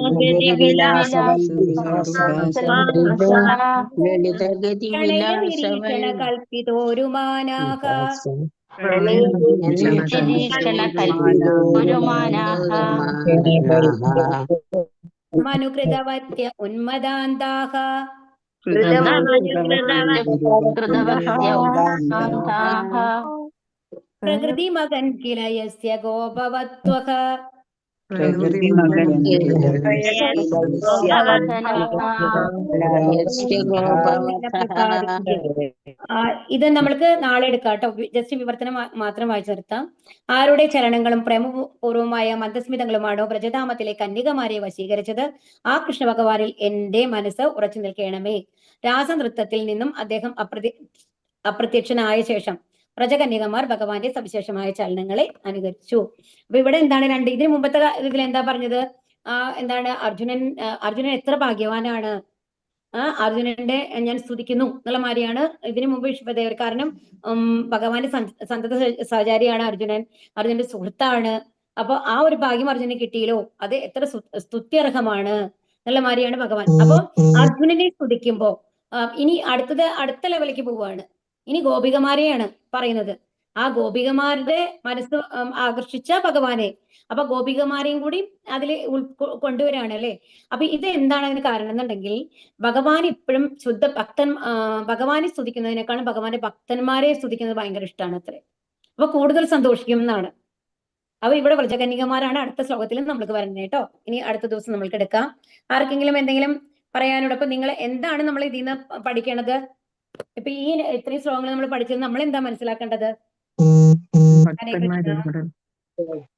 പ്രണയനിരീക്ഷണ വിലാസവൈ കൽപ്പിതോരുമാനാക മനുകൃതവത്യ ഉന്മദാന്താഹ പ്രകൃതി മകൻ കില യസ്യ ഗോപവത്വക ഇത് നമ്മൾക്ക് നാളെ എടുക്കാം കേട്ടോ. ജസ്റ്റ് വിവർത്തനം മാത്രം വായിച്ചു നിർത്താം. ആരുടെ ചലനങ്ങളും പ്രേമപൂർവമായ മന്ദസ്മിതങ്ങളുമാണോ വ്രജധാമത്തിലെ കന്യകമാരെ വശീകരിച്ചത്? ആ കൃഷ്ണ ഭഗവാനിൽ എന്റെ മനസ്സ് ഉറച്ചു നിൽക്കണമേ. രാസനൃത്തത്തിൽ നിന്നും അദ്ദേഹം അപ്രത്യക്ഷനായ ശേഷം വ്രജകന്യകമാർ ഭഗവാന്റെ സവിശേഷമായ ചലനങ്ങളെ അനുകരിച്ചു. അപ്പൊ ഇവിടെ എന്താണ് ഇതിന് മുമ്പത്തെ ഇതിൽ എന്താ പറഞ്ഞത്? എന്താണ് അർജുനൻ എത്ര ഭാഗ്യവാനാണ്, അർജുനന്റെ ഞാൻ സ്തുതിക്കുന്നു എന്നുള്ള മാതിരിയാണ് ഇതിനു മുമ്പ് വിശ്വദേവർ. കാരണം ഭഗവാന്റെ സന്തത സഹചാരിയാണ് അർജുനന്റെ സുഹൃത്താണ്. അപ്പൊ ആ ഒരു ഭാഗ്യം അർജുനന് കിട്ടിയല്ലോ, അത് എത്ര സ്തുത്യർഹമാണ് എന്നുള്ള മാതിരിയാണ് ഭഗവാൻ. അപ്പൊ അർജുനനെ സ്തുതിക്കുമ്പോ ഇനി അടുത്ത ലെവലിലേക്ക് പോവുകയാണ്. ഇനി ഗോപികമാരെയാണ് പറയുന്നത്. ആ ഗോപികമാരുടെ മനസ്സ് ആകർഷിച്ച ഭഗവാനെ, അപ്പൊ ഗോപികമാരെയും കൂടി അതിൽ കൊണ്ടുവരാണ് അല്ലെ. അപ്പൊ ഇത് എന്താണ് അതിന് കാരണം എന്നുണ്ടെങ്കിൽ, ഭഗവാൻ ഇപ്പോഴും ഭഗവാനെ സ്തുതിക്കുന്നതിനേക്കാളും ഭഗവാന്റെ ഭക്തന്മാരെ സ്തുതിക്കുന്നത് ഭയങ്കര ഇഷ്ടമാണ് അത്രേ. അപ്പൊ കൂടുതൽ സന്തോഷിക്കും എന്നാണ്. അപ്പൊ ഇവിടെ വ്രജകന്യകമാരാണ് അടുത്ത ശ്ലോകത്തിൽ നമ്മൾക്ക് വരുന്നത് കേട്ടോ. ഇനി അടുത്ത ദിവസം നമ്മൾക്ക് എടുക്കാം. ആർക്കെങ്കിലും എന്തെങ്കിലും പറയാനോട്? അപ്പൊ നിങ്ങൾ എന്താണ് നമ്മൾ ഇതിൽ നിന്ന് പഠിക്കേണ്ടത്? ഇപ്പൊ ഈ ഇത്രയും ശ്ലോകങ്ങൾ നമ്മൾ പഠിച്ചത് നമ്മൾ എന്താ മനസ്സിലാക്കേണ്ടത്?